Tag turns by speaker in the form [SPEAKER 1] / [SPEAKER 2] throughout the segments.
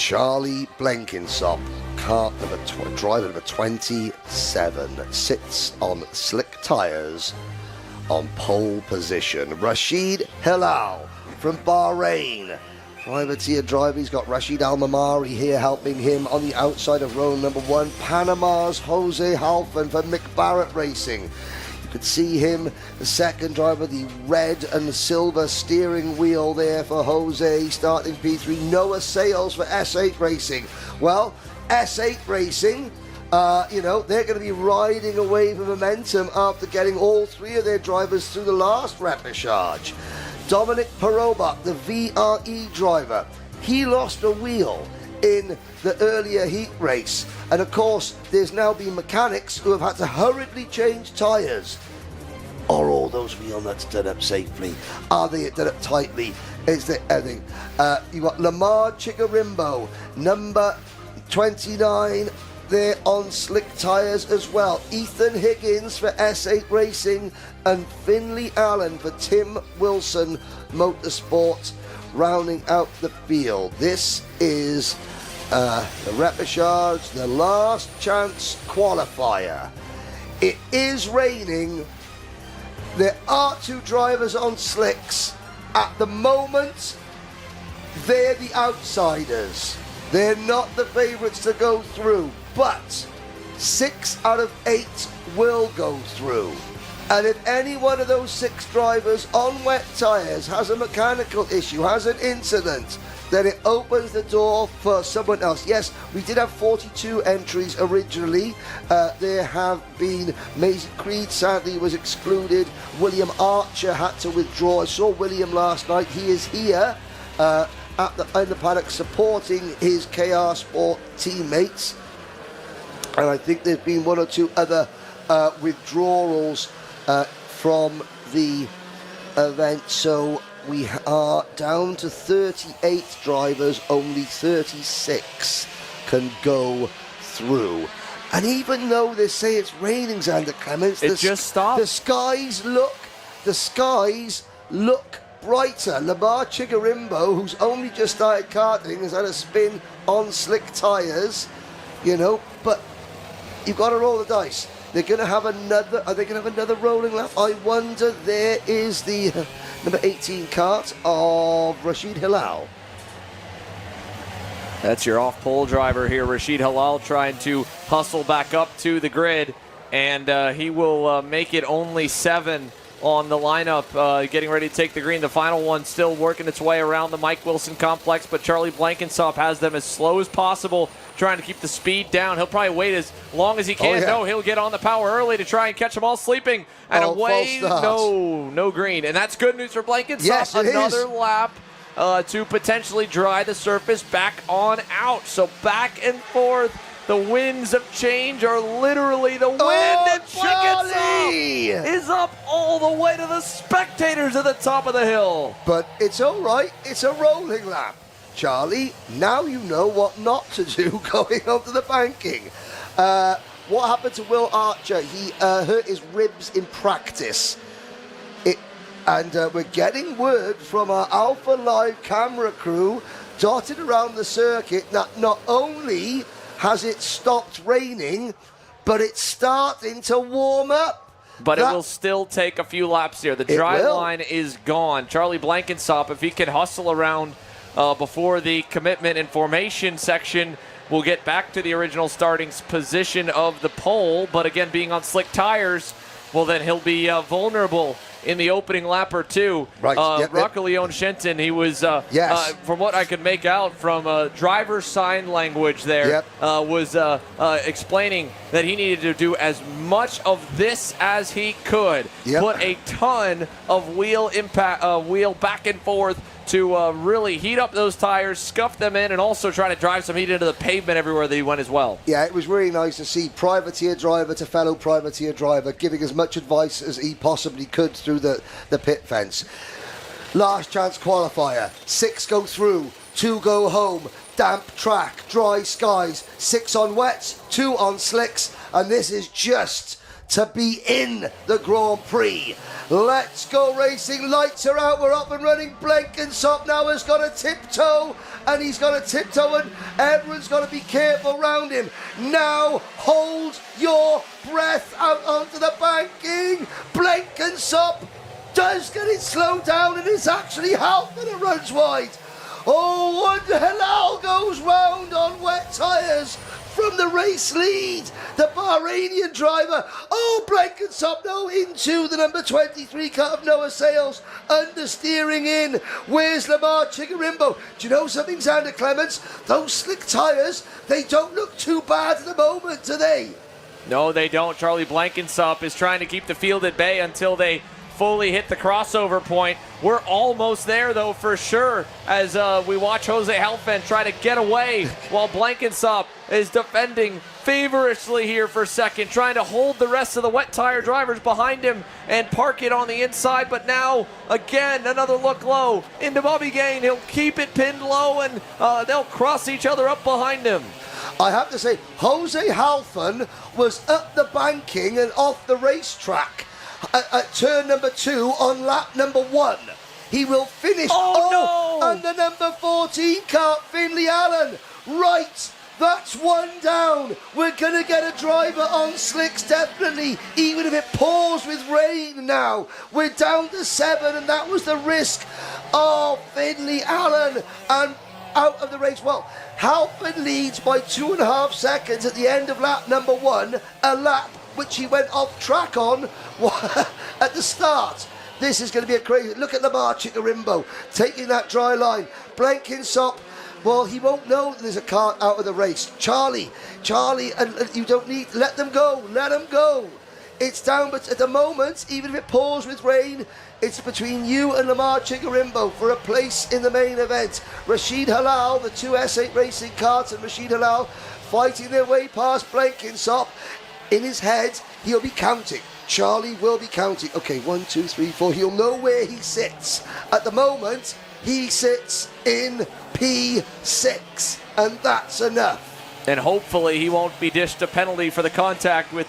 [SPEAKER 1] Charlie Blenkinsop, driver number 27, sits on slick tyres on pole position. Rashid Hilal from Bahrain, privateer driver. He's got Rashid Al-Mamari here helping him on the outside of row number 1. Panama's Jose Halfan for Mick Barrett Racing. You could see him, the second driver, the red and silver steering wheel there for Jose, starting P3. Noah Sales for S8 Racing. Well, S8 Racing, they're going to be riding away with momentum after getting all 3 of their drivers through the last repechage. Dominic Perobach, the VRE driver, he lost a wheel in the earlier heat race. And of course, there's now been mechanics who have had to hurriedly change tyres. Are all those wheel nuts done up safely? Are they done up tightly? Is there anything? You've got Lamar Chigarimbo, number 29, there on slick tyres as well. Ethan Higgins for S8 Racing and Finley Allen for Tim Wilson Motorsports rounding out the field. This is the repechage, the last chance qualifier. It is raining. There are 2 drivers on slicks. At the moment, they're the outsiders. They're not the favourites to go through, but 6 out of 8 will go through. And if any one of those 6 drivers on wet tyres has a mechanical issue, has an incident, then it opens the door for someone else. Yes, we did have 42 entries originally. There have been, Maisie Creed sadly was excluded. William Archer had to withdraw. I saw William last night. He is here in the paddock supporting his KR Sport teammates. And I think there's been 1 or 2 other withdrawals from the event. So we are down to 38 drivers, only 36 can go through. And even though they say it's raining, Xander Clements,
[SPEAKER 2] it just stopped.
[SPEAKER 1] The skies look brighter. Lamar Chigarimbo, who's only just started karting, has had a spin on slick tyres, but you've got to roll the dice. They're going to have another. Are they going to have another rolling lap? I wonder. There is the number 18 kart of Rashid Hilal.
[SPEAKER 2] That's your off-pole driver here, Rashid Hilal, trying to hustle back up to the grid, and he will make it only 7 on the lineup, getting ready to take the green. The final one still working its way around the Mike Wilson complex, but Charlie Blenkinsop has them as slow as possible, trying to keep the speed down. He'll probably wait as long as he can. No, he'll get on the power early to try and catch them all sleeping. And away, no green. And that's good news for Blenkinsop.
[SPEAKER 1] Yes,
[SPEAKER 2] another lap to potentially dry the surface back on out. So back and forth. The winds of change are literally the wind, and Blenkinsop is up all the way to the spectators at the top of the hill.
[SPEAKER 1] But it's all right. It's a rolling lap, Charlie. Now you know what not to do going onto the banking. What happened to Will Archer? He hurt his ribs in practice. And we're getting word from our Alpha Live camera crew dotted around the circuit that not only has it stopped raining, but it's starting to warm up.
[SPEAKER 2] But it will still take a few laps here. The dry line is gone. Charlie Blenkinsop, if he can hustle around before the commitment and formation section, will get back to the original starting position of the pole. But again, being on slick tires, well, then he'll be vulnerable in the opening lap or 2.
[SPEAKER 1] Right.
[SPEAKER 2] Rocco Leon Shenton, he was, from what I could make out from driver's sign language there, was explaining that he needed to do as much of this as he could. Put a ton of wheel back and forth to really heat up those tires, scuff them in, and also try to drive some heat into the pavement everywhere that he went as well. Yeah,
[SPEAKER 1] it was really nice to see privateer driver to fellow privateer driver giving as much advice as he possibly could through the pit fence. Last chance qualifier. 6 go through, 2 go home. Damp track, dry skies, 6 on wets, 2 on slicks, and this is just to be in the Grand Prix. Let's go racing. Lights are out. We're up and running. Blenkinsop now has got a tiptoe, and he's got a tiptoe, and everyone's got to be careful around him. Now hold your breath out onto the banking. Blenkinsop does get it slowed down, and it's actually Halpin who runs wide. Oh, and Halal goes round on wet tyres from the race lead. The Bahrainian driver. Oh, Blenkinsop now into the number 23 car of Noah Sales. Understeering in. Where's Lamar Chigarimbo? Do you know something, Xander Clements? Those slick tyres, they don't look too bad at the moment, do they?
[SPEAKER 2] No, they don't. Charlie Blenkinsop is trying to keep the field at bay until they fully hit the crossover point. We're almost there, though, for sure, as we watch Jose Halpin try to get away while Blenkinsop is defending feverishly here for second, trying to hold the rest of the wet tire drivers behind him and park it on the inside. But now, again, another look low into Bobby Gain. He'll keep it pinned low, and they'll cross each other up behind him.
[SPEAKER 1] I have to say, Jose Halpin was up the banking and off the racetrack at turn number 2 on lap number 1. He will finish.
[SPEAKER 2] Oh no!
[SPEAKER 1] And the number 14 car, Finley Allen. Right, that's one down. We're going to get a driver on slicks, definitely, even if it pours with rain now. We're down to 7, and that was the risk. Oh, Finley Allen, and out of the race. Well, Halpin leads by 2.5 seconds at the end of lap number 1, a lap which he went off track on at the start. This is going to be a crazy. Look at Lamar Chigarimbo taking that dry line. Blenkinsop, well, he won't know there's a car out of the race. Charlie, and you don't need, let them go. It's down, but at the moment, even if it pours with rain, it's between you and Lamar Chigarimbo for a place in the main event. Rashid Halal, the 2 S8 racing carts, and Rashid Halal fighting their way past Blenkinsop. In his head, he'll be counting. Charlie will be counting. Okay, 1, 2, 3, 4. He'll know where he sits. At the moment, he sits in P6, and that's enough.
[SPEAKER 2] And hopefully he won't be dished a penalty for the contact with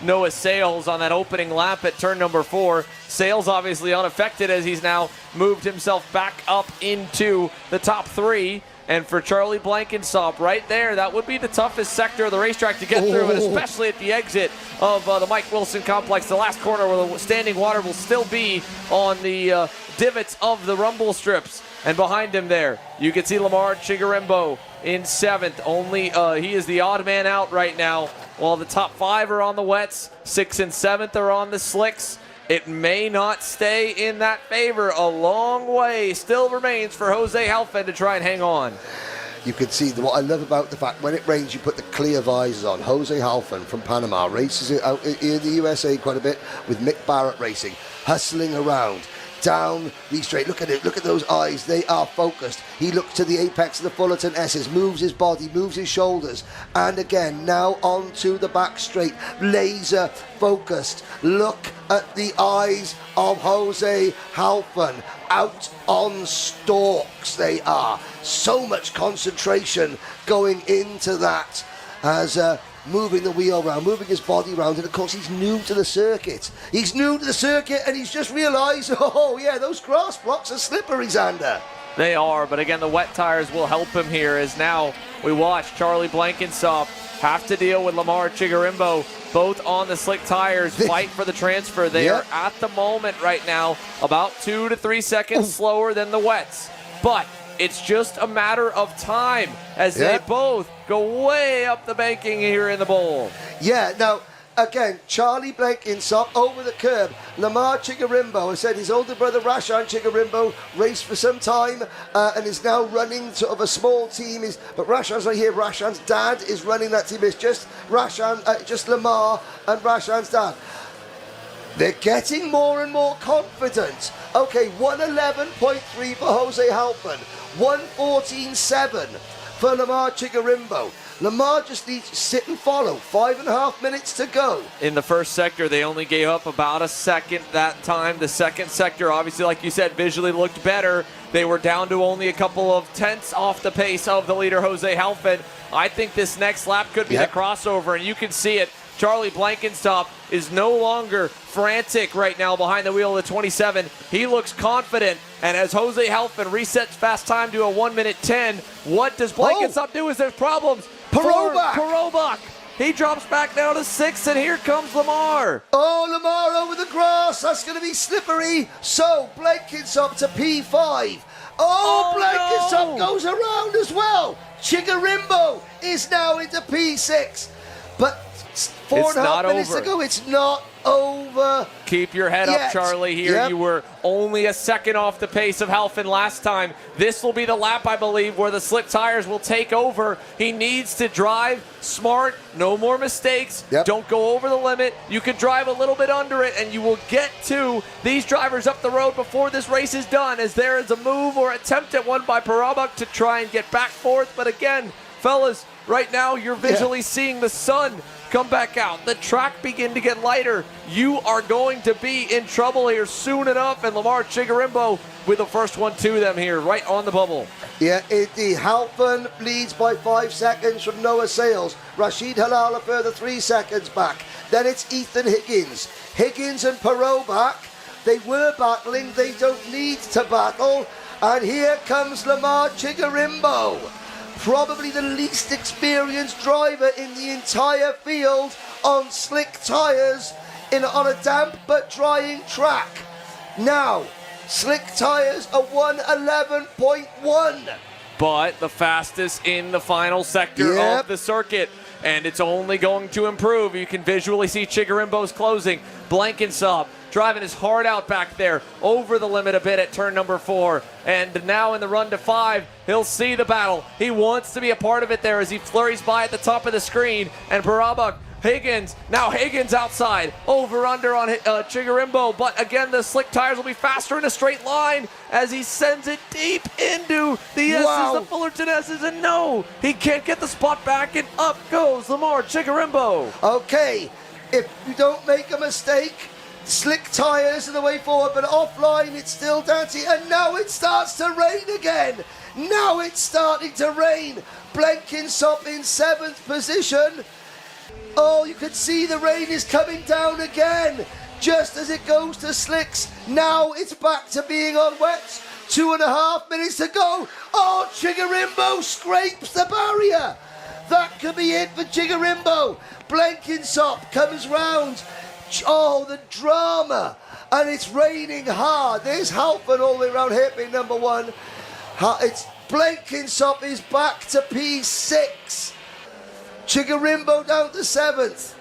[SPEAKER 2] Noah Sales on that opening lap at turn number 4. Sales obviously unaffected as he's now moved himself back up into the top 3. And for Charlie Blenkinsop, right there, that would be the toughest sector of the racetrack to get through, and especially at the exit of the Mike Wilson complex, the last corner where the standing water will still be on the divots of the rumble strips. And behind him there, you can see Lamar Chigarimbo in 7th. Only he is the odd man out right now, while the top 5 are on the wets, 6th and 7th are on the slicks. It may not stay in that favor. A long way still remains for Jose Halpin to try and hang on.
[SPEAKER 1] You can see what I love about the fact when it rains, you put the clear visors on. Jose Halpin from Panama races out in the USA quite a bit with Mick Barrett Racing, hustling around down the straight. Look at it. Look at those eyes. They are focused. He looks to the apex of the Fullerton S's, moves his body, moves his shoulders, and again now onto the back straight. Laser focused. Look at the eyes of Jose Halpin. Out on stalks they are. So much concentration going into that as moving the wheel around, moving his body around, and of course he's new to the circuit. And he's just realised, oh yeah, those grass blocks are slippery, Xander.
[SPEAKER 2] They are, but again, the wet tires will help him here as now we watch Charlie Blenkinsop have to deal with Lamar Chigarimbo, both on the slick tires, fight for the transfer. They are at the moment right now about 2 to 3 seconds slower than the wets, but it's just a matter of time as they both go way up the banking here in the bowl.
[SPEAKER 1] Yeah, now, again, Charlie Blenkinsop over the curb. Lamar Chigarimbo, I said his older brother Rashan Chigarimbo raced for some time and is now running sort of a small team. But Rashan's right here. Rashan's dad is running that team. It's just Rashan, just Lamar and Rashan's dad. They're getting more and more confident. Okay, 111.3 for Jose Halpin, 114.7 for Lamar Chigarimbo. Lamar just needs to sit and follow. 5.5 minutes to go.
[SPEAKER 2] In the first sector, they only gave up about a second that time. The second sector, obviously, like you said, visually looked better. They were down to only a couple of tenths off the pace of the leader, Jose Halpin. I think this next lap could be the crossover, and you can see it Charlie Blankenstop is no longer frantic right now behind the wheel of the 27. He looks confident, and as Jose Halfin resets fast time to a 1:10, what does Blankenstop do? Is there's problems? Perobach. He drops back down to 6, and here comes Lamar.
[SPEAKER 1] Oh, Lamar over the grass. That's going to be slippery. So, Blankenstop to P5. Blankenstop goes around as well. Chigarimbo is now into P6. But 4.5 minutes to go. It's not over.
[SPEAKER 2] Keep your head up, Charlie, here.
[SPEAKER 1] Yep.
[SPEAKER 2] You were only a second off the pace of Halfin last time. This will be the lap, I believe, where the slick tires will take over. He needs to drive smart, no more mistakes.
[SPEAKER 1] Yep.
[SPEAKER 2] Don't go over the limit. You can drive a little bit under it, and you will get to these drivers up the road before this race is done, as there is a move or attempt at one by Perobach to try and get back forth. But again, fellas, right now you're visually seeing the sun come back out, the track begin to get lighter. You are going to be in trouble here soon enough, and Lamar Chigarimbo with the first one to them here, right on the bubble.
[SPEAKER 1] Yeah, indeed. Halfin leads by 5 seconds from Noah Sales. Rashid Halal a further 3 seconds back. Then it's Ethan Higgins. Higgins and Perobach, they were battling. They don't need to battle. And here comes Lamar Chigarimbo. Probably the least experienced driver in the entire field on slick tyres on a damp but drying track. Now, slick tyres are 1:11.1.
[SPEAKER 2] But the fastest in the final sector of the circuit, and it's only going to improve. You can visually see Chigarimbo's closing. Blankenstop driving his heart out back there, over the limit a bit at turn number 4. And now in the run to 5, he'll see the battle. He wants to be a part of it there as he flurries by at the top of the screen. And Perobach, Higgins outside, over under on Chigarimbo. But again, the slick tires will be faster in a straight line as he sends it deep into the S's, the Fullerton S's. And no, he can't get the spot back, and up goes Lamar Chigarimbo.
[SPEAKER 1] Okay, if you don't make a mistake, slick tyres are the way forward, but offline it's still dirty, and now it starts to rain again. Now it's starting to rain. Blankenstop in 7th position. Oh, you can see the rain is coming down again, just as it goes to slicks. Now it's back to being on wets. 2.5 minutes to go. Oh, Chigarimbo scrapes the barrier. That could be it for Chigarimbo. Blankenstop comes round. Oh, the drama. And it's raining hard. There's Halfin all the way around hairpin number 1. It's Blankenstop is back to P6. Chigarimbo down to 7th.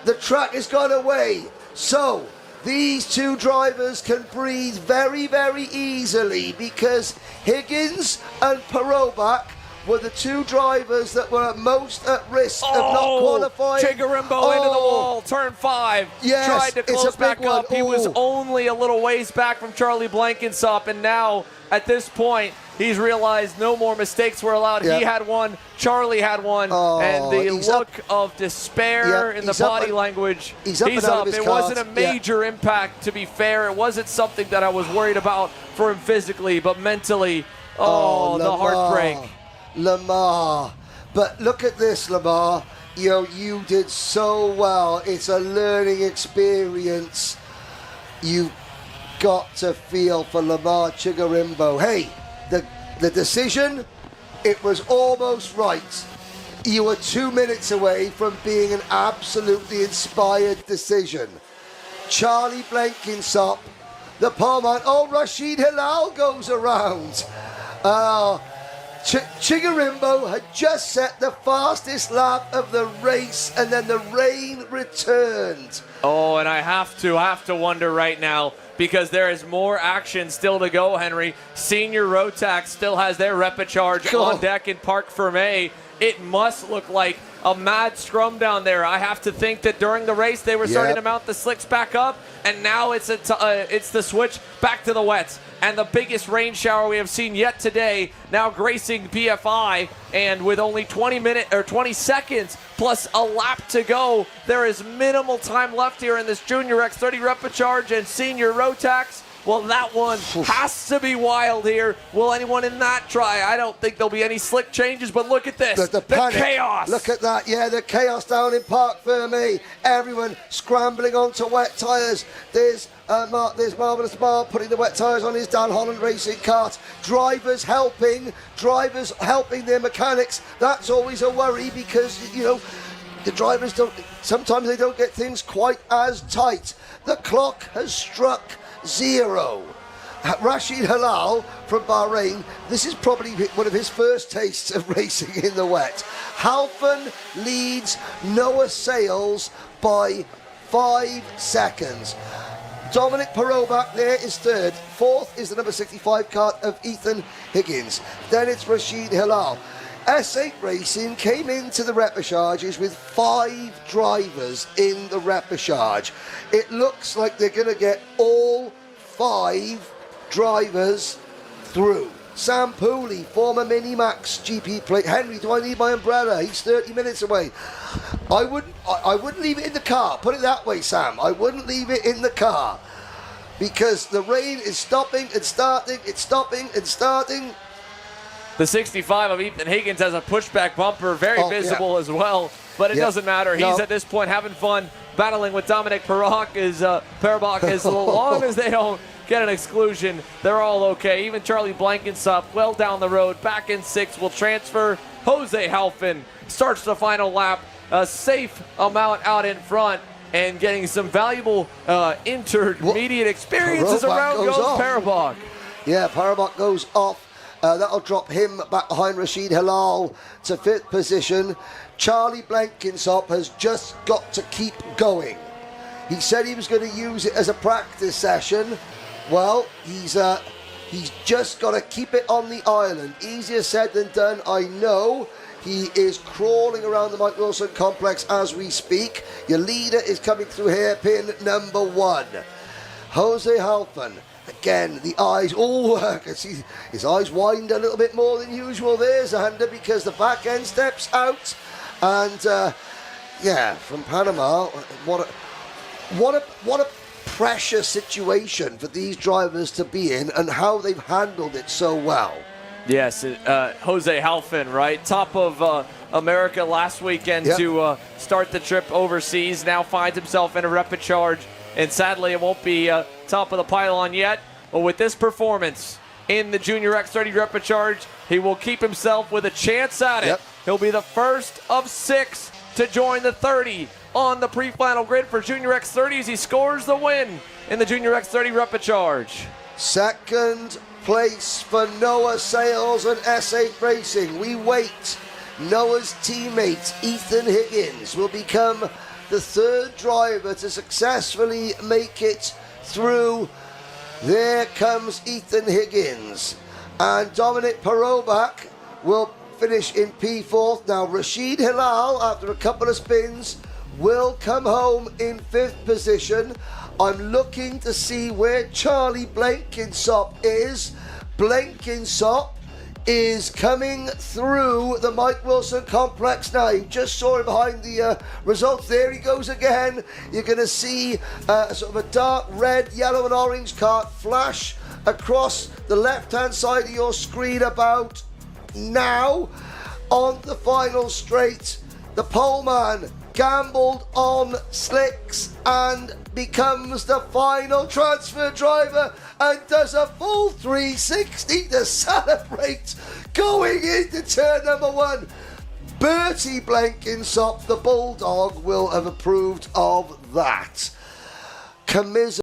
[SPEAKER 1] The track has gone away. So these two drivers can breathe very, very easily because Higgins and Perobach were the two drivers that were most at risk of not qualifying.
[SPEAKER 2] Chigarimbo into the wall, turn 5.
[SPEAKER 1] Yes,
[SPEAKER 2] tried to close back
[SPEAKER 1] one.
[SPEAKER 2] up. He was only a little ways back from Charlie Blankenstop, and now at this point, he's realized no more mistakes were allowed. He had one, Charlie had one, and the look of despair in the body language. He's up. It wasn't a major impact, to be fair. It wasn't something that I was worried about for him physically, but mentally, the heartbreak.
[SPEAKER 1] Lamar. But look at this, Lamar. You did so well. It's a learning experience. You've got to feel for Lamar Chigarimbo. Hey, the decision, it was almost right. You were 2 minutes away from being an absolutely inspired decision. Charlie Blankenstop, the pole man. Oh, Rashid Hilal goes around. Chigarimbo had just set the fastest lap of the race, and then the rain returned.
[SPEAKER 2] Oh, and I have to wonder right now, because there is more action still to go, Henry. Senior Rotax still has their Repechage on deck in Parc Fermé. It must look like a mad scrum down there. I have to think that during the race they were starting to mount the slicks back up, and now it's the switch back to the wets. And the biggest rain shower we have seen yet today, now gracing PFI, and with only 20 seconds plus a lap to go, there is minimal time left here in this Junior X30 Repechage, and Senior Rotax Well, that one has to be wild here. Will anyone in that try? I don't think there'll be any slick changes, but look at this.
[SPEAKER 1] The
[SPEAKER 2] chaos.
[SPEAKER 1] Look at that. Yeah, the chaos down in Parc Fermé. Everyone scrambling onto wet tyres. There's Marvellous Marv putting the wet tyres on his Dan Holland racing cart. Drivers helping their mechanics. That's always a worry because, the drivers sometimes they don't get things quite as tight. The clock has struck 0. Rashid Halal from Bahrain, this is probably one of his first tastes of racing in the wet. Halfon leads Noah Sales by 5 seconds. Dominic Perot back there is third. Fourth is the number 65 cart of Ethan Higgins. Then it's Rashid Halal. S8 Racing came into the repechages with 5 drivers in the repechage. It looks like they're going to get all 5 drivers through. Sam Pooley, former Minimax GP plate. Henry, do I need my umbrella? He's 30 minutes away. I wouldn't leave it in the car. Put it that way, Sam. I wouldn't leave it in the car because the rain is stopping and starting. It's stopping and starting.
[SPEAKER 2] The 65 of Ethan Higgins has a pushback bumper, very visible as well, but it doesn't matter. He's at this point having fun battling with Dominic Perabach as long as they don't get an exclusion, they're all okay. Even Charlie Blankensop, well down the road, back in 6th, will transfer. Jose Halfin starts the final lap, a safe amount out in front, and getting some valuable intermediate experiences around goes Perabach.
[SPEAKER 1] Yeah, Perabach goes off. That'll drop him back behind Rashid Halal to 5th position. Charlie Blankensop has just got to keep going. He said he was going to use it as a practice session. Well, he's just got to keep it on the island. Easier said than done, I know. He is crawling around the Mike Wilson complex as we speak. Your leader is coming through hairpin number 1. Jose Halfon. Again, the eyes all work. I see his eyes wind a little bit more than usual there, Zander, because the back end steps out. And from Panama, what a pressure situation for these drivers to be in, and how they've handled it so well.
[SPEAKER 2] Yes, Jose Halfin, right? Top of America last weekend to start the trip overseas. Now finds himself in a repechage, and sadly it won't be top of the pylon yet. But with this performance in the Junior X30 repechage, he will keep himself with a chance at it. He'll be the first of 6 to join the 30 on the pre-final grid for Junior X30 as he scores the win in the Junior X30 repechage.
[SPEAKER 1] Second place for Noah Sales and S8 Racing. We wait. Noah's teammate Ethan Higgins will become the 3rd driver to successfully make it through. There comes Ethan Higgins. And Dominic Perobach will finish in P4. Now Rashid Hilal, after a couple of spins, will come home in 5th position. I'm looking to see where Charlie Blankensop is. Blankensop is coming through the Mike Wilson complex now. You just saw him behind the results. There he goes again. You're going to see sort of a dark red, yellow and orange cart flash across the left-hand side of your screen about now. On the final straight, the poleman gambled on slicks and becomes the final transfer driver and does a full 360 to celebrate going into turn number 1. Bertie Blankensop, the Bulldog, will have approved of that.